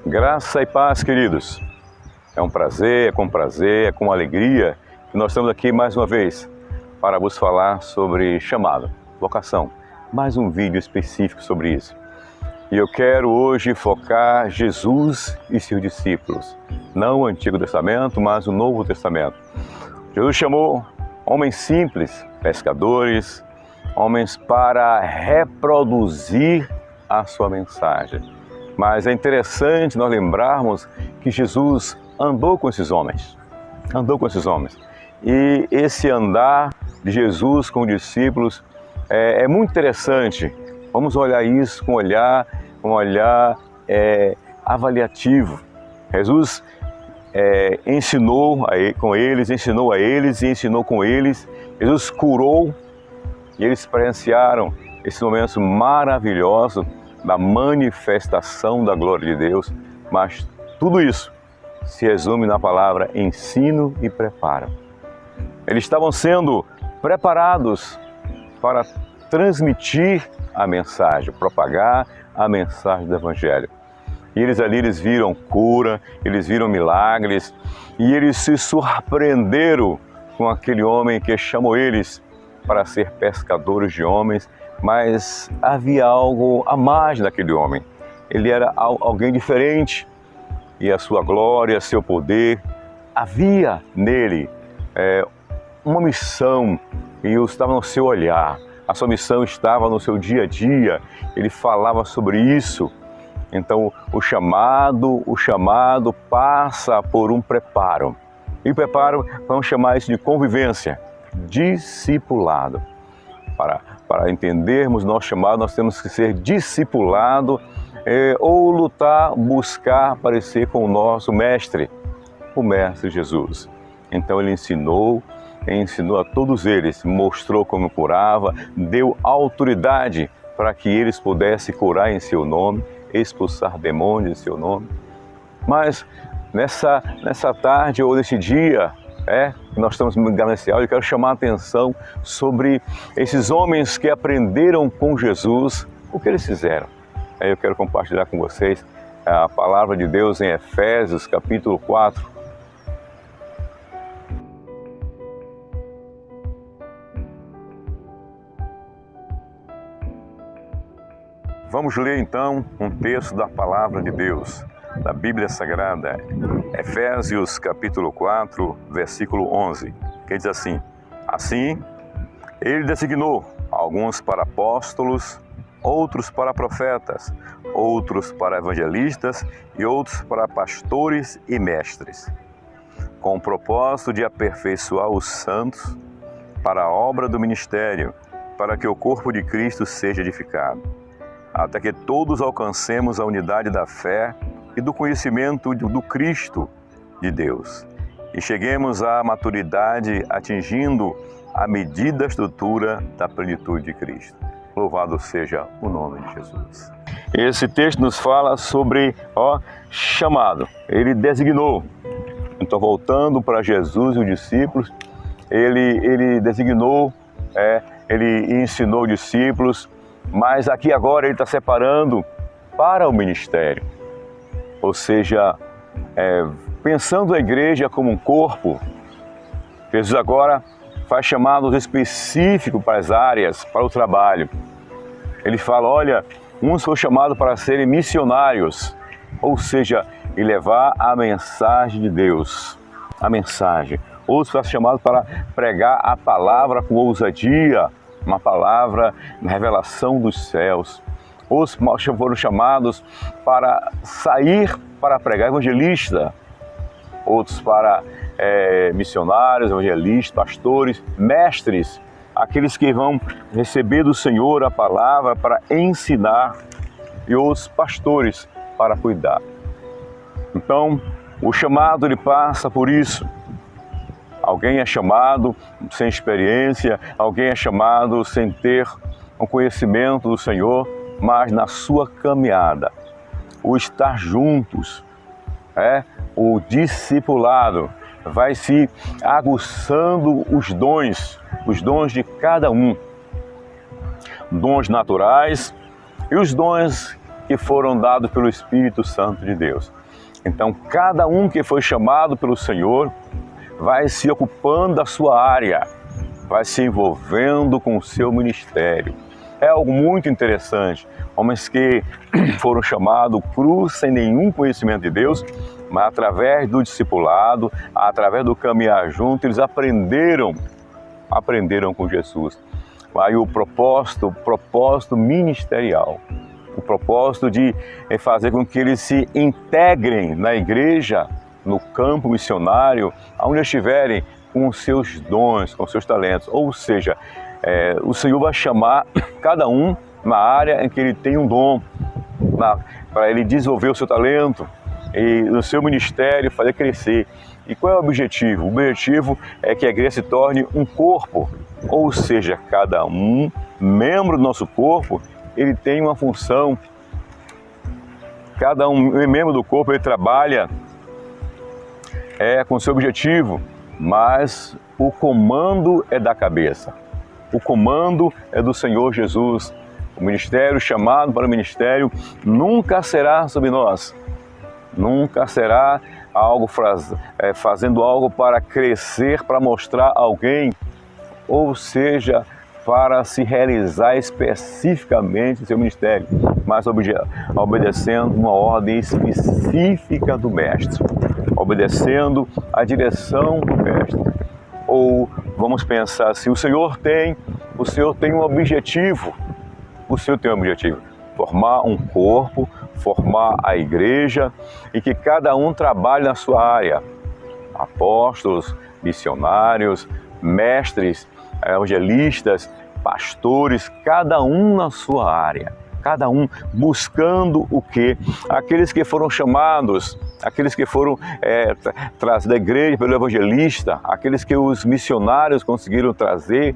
Graça e paz, queridos. É um prazer, é com alegria que nós estamos aqui mais uma vez para vos falar sobre chamado, vocação. Mais um vídeo específico sobre isso. E eu quero hoje focar Jesus e seus discípulos. Não o Antigo Testamento, mas o Novo Testamento. Jesus chamou homens simples, pescadores, homens para reproduzir a sua mensagem. Mas é interessante nós lembrarmos que Jesus andou com esses homens. E esse andar de Jesus com os discípulos é muito interessante. Vamos olhar isso com um olhar avaliativo. Jesus ensinou com eles, ensinou a eles e ensinou com eles. Jesus curou e eles presenciaram esse momento maravilhoso da manifestação da glória de Deus. Mas tudo isso se resume na palavra ensino e preparo. Eles estavam sendo preparados para transmitir a mensagem, propagar a mensagem do Evangelho. E eles viram cura, eles viram milagres, e eles se surpreenderam com aquele homem que chamou eles para ser pescadores de homens, mas havia algo a mais naquele homem. Ele era alguém diferente, e a sua glória, seu poder, havia nele uma missão, e estava no seu olhar. A sua missão estava no seu dia a dia, ele falava sobre isso. Então o chamado passa por um preparo. E o preparo, vamos chamar isso de convivência, discipulado. Para entendermos nosso chamado, nós temos que ser discipulado ou lutar, buscar parecer com o nosso mestre, o Mestre Jesus. Então ele ensinou a todos eles, mostrou como curava, deu autoridade para que eles pudessem curar em seu nome, expulsar demônios em seu nome. Mas nessa tarde ou nesse dia, nós estamos nesse áudio, eu quero chamar a atenção sobre esses homens que aprenderam com Jesus o que eles fizeram. Eu quero compartilhar com vocês a palavra de Deus em Efésios, capítulo 4. Vamos ler então um texto da palavra de Deus, da Bíblia Sagrada, Efésios capítulo 4, versículo 11, que diz assim: Assim, ele designou alguns para apóstolos, outros para profetas, outros para evangelistas e outros para pastores e mestres, com o propósito de aperfeiçoar os santos para a obra do ministério, para que o corpo de Cristo seja edificado, até que todos alcancemos a unidade da fé e do conhecimento do Cristo de Deus, e cheguemos à maturidade, atingindo a medida da estrutura da plenitude de Cristo. Louvado seja o nome de Jesus. Esse texto nos fala sobre chamado. Ele designou. Então, voltando para Jesus e os discípulos, ele designou, ele ensinou os discípulos, mas aqui agora ele está separando para o ministério. Ou seja, pensando a igreja como um corpo, Jesus agora faz chamados específicos para as áreas, para o trabalho. Ele fala, olha, uns foram chamados para serem missionários, ou seja, e levar a mensagem de Deus, a mensagem. Outros foram chamados para pregar a palavra com ousadia, uma palavra na revelação dos céus. Outros foram chamados para sair para pregar, evangelista. Outros para missionários, evangelistas, pastores, mestres, aqueles que vão receber do Senhor a palavra para ensinar, e outros pastores para cuidar. Então, o chamado ele passa por isso. Alguém é chamado sem experiência, alguém é chamado sem ter um conhecimento do Senhor, mas na sua caminhada, o estar juntos, o discipulado, vai se aguçando os dons de cada um. Dons naturais e os dons que foram dados pelo Espírito Santo de Deus. Então, cada um que foi chamado pelo Senhor vai se ocupando da sua área, vai se envolvendo com o seu ministério. É algo muito interessante. Homens que foram chamados crus, sem nenhum conhecimento de Deus, mas através do discipulado, através do caminhar junto, eles aprenderam com Jesus. Aí o propósito ministerial, o propósito de fazer com que eles se integrem na igreja, no campo missionário, onde estiverem, com os seus dons, com os seus talentos. Ou seja, o Senhor vai chamar cada um na área em que ele tem um dom, para ele desenvolver o seu talento e no seu ministério fazer crescer. E qual é o objetivo? O objetivo é que a igreja se torne um corpo, ou seja, cada um membro do nosso corpo, ele tem uma função. Cada um membro do corpo, ele trabalha com seu objetivo, mas o comando é da cabeça. O comando é do Senhor Jesus. O ministério, chamado para o ministério, nunca será sobre nós. Nunca será algo fazendo algo para crescer, para mostrar a alguém, ou seja, para se realizar especificamente o seu ministério, mas obedecendo uma ordem específica do Mestre, obedecendo a direção do Mestre. Ou vamos pensar assim, o Senhor tem um objetivo, formar um corpo, formar a igreja e que cada um trabalhe na sua área. Apóstolos, missionários, mestres, evangelistas, pastores, cada um na sua área, cada um buscando o quê? Aqueles que foram chamados, aqueles que foram trazidos da igreja pelo evangelista, aqueles que os missionários conseguiram trazer,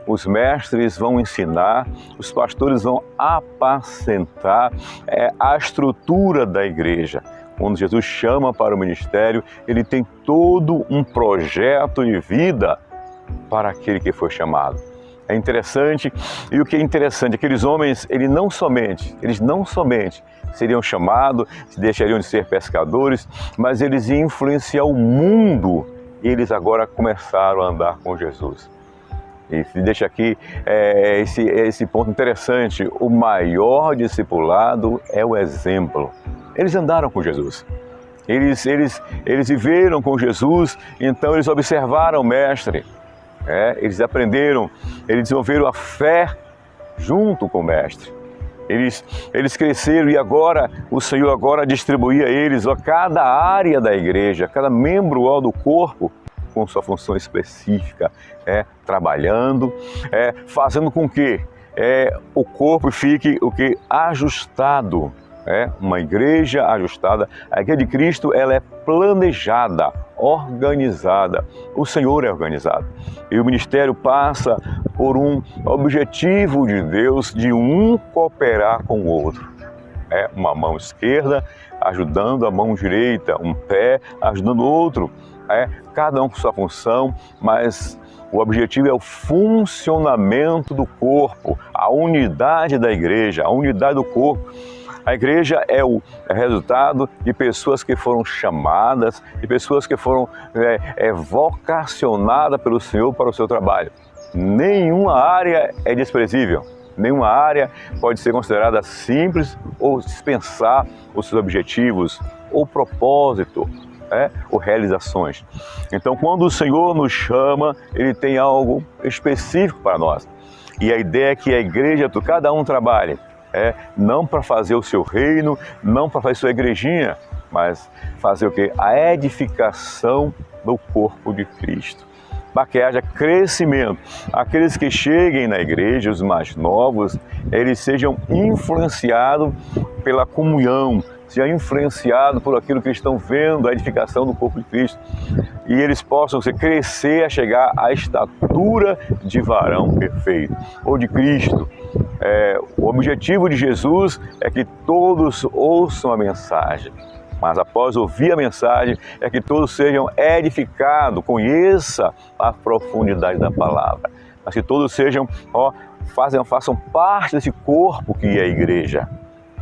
os mestres vão ensinar, os pastores vão apacentar a estrutura da igreja. Quando Jesus chama para o ministério, ele tem todo um projeto de vida para aquele que foi chamado. É interessante, e o que é interessante, aqueles homens, eles não somente seriam chamados, deixariam de ser pescadores, mas eles iam influenciar o mundo, e eles agora começaram a andar com Jesus. E deixa aqui esse ponto interessante, o maior discipulado é o exemplo. Eles andaram com Jesus, eles viveram com Jesus, então eles observaram o Mestre. Eles aprenderam, eles desenvolveram a fé junto com o Mestre. Eles cresceram e agora o Senhor agora distribuía a eles cada área da igreja, cada membro do corpo com sua função específica, trabalhando, fazendo com que o corpo fique ajustado. Uma igreja ajustada. A igreja de Cristo, ela é planejada, organizada. O Senhor é organizado. E o ministério passa por um objetivo de Deus de um cooperar com o outro. Uma mão esquerda ajudando a mão direita, um pé ajudando o outro. Cada um com sua função, mas o objetivo é o funcionamento do corpo, a unidade da igreja, a unidade do corpo. A igreja é o resultado de pessoas que foram chamadas, de pessoas que foram vocacionadas pelo Senhor para o seu trabalho. Nenhuma área é desprezível, nenhuma área pode ser considerada simples ou dispensar os seus objetivos, ou propósito, ou realizações. Então, quando o Senhor nos chama, Ele tem algo específico para nós. E a ideia é que a igreja, cada um trabalhe, não para fazer o seu reino, não para fazer sua igrejinha, mas fazer o quê? A edificação do corpo de Cristo. Para que haja crescimento. Aqueles que cheguem na igreja, os mais novos, eles sejam influenciados pela comunhão, sejam influenciados por aquilo que eles estão vendo, a edificação do corpo de Cristo. E eles possam crescer a chegar à estatura de varão perfeito, ou de Cristo. O objetivo de Jesus é que todos ouçam a mensagem, mas após ouvir a mensagem, é que todos sejam edificados, conheçam a profundidade da palavra, mas que todos sejam, façam parte desse corpo que é a igreja.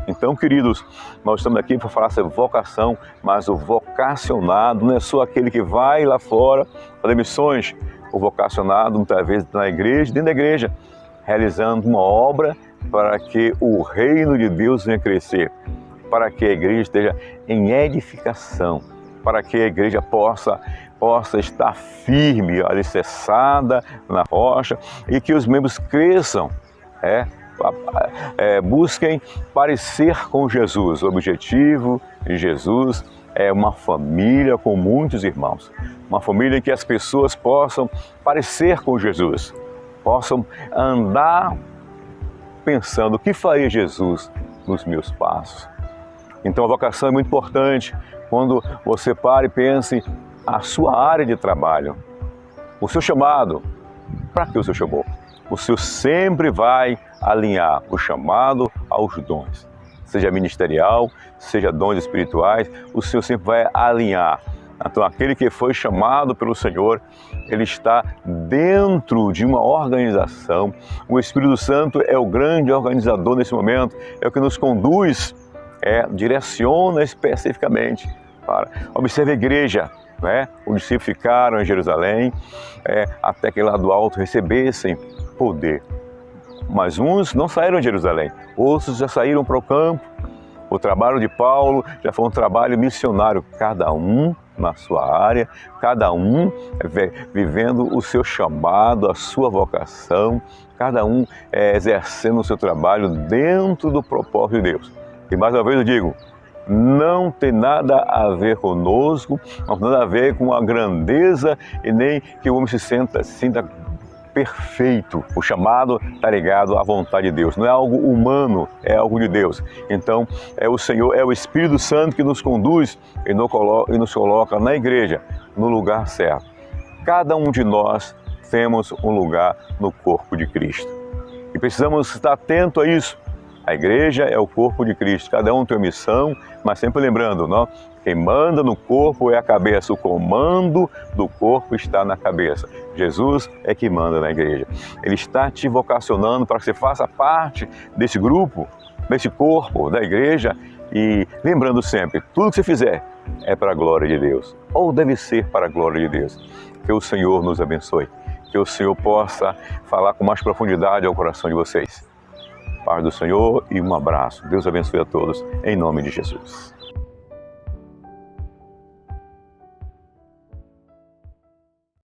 Então, queridos, nós estamos aqui para falar sobre vocação, mas o vocacionado não é só aquele que vai lá fora fazer missões. O vocacionado, muitas vezes, na igreja, dentro da igreja, realizando uma obra para que o reino de Deus venha crescer, para que a igreja esteja em edificação, para que a igreja possa estar firme, alicerçada na rocha e que os membros cresçam, busquem parecer com Jesus. O objetivo de Jesus é uma família com muitos irmãos, uma família em que as pessoas possam parecer com Jesus, possam andar pensando o que faria Jesus nos meus passos. Então a vocação é muito importante quando você para e pense a sua área de trabalho, o seu chamado. Para que o Senhor chamou? O Senhor sempre vai alinhar o chamado aos dons, seja ministerial, seja dons espirituais, o Senhor sempre vai alinhar. Então aquele que foi chamado pelo Senhor, ele está dentro de uma organização. O Espírito Santo é o grande organizador nesse momento, é o que nos conduz, direciona especificamente para. Observe a igreja, os discípulos ficaram em Jerusalém até que lá do alto recebessem poder. Mas uns não saíram de Jerusalém, outros já saíram para o campo. O trabalho de Paulo já foi um trabalho missionário, cada um na sua área, cada um vivendo o seu chamado, a sua vocação, cada um exercendo o seu trabalho dentro do propósito de Deus. E mais uma vez eu digo, não tem nada a ver conosco, não tem nada a ver com a grandeza e nem que o homem se sinta perfeito. O chamado está ligado à vontade de Deus, não é algo humano, é algo de Deus. Então é o Senhor, é o Espírito Santo que nos conduz e nos coloca na igreja, no lugar certo. Cada um de nós temos um lugar no corpo de Cristo e precisamos estar atento a isso. A igreja é o corpo de Cristo, cada um tem uma missão, mas sempre lembrando, quem manda no corpo é a cabeça, o comando do corpo está na cabeça. Jesus é que manda na igreja. Ele está te vocacionando para que você faça parte desse grupo, desse corpo da igreja e lembrando sempre, tudo que você fizer é para a glória de Deus, ou deve ser para a glória de Deus. Que o Senhor nos abençoe, que o Senhor possa falar com mais profundidade ao coração de vocês. Paz do Senhor e um abraço. Deus abençoe a todos, em nome de Jesus.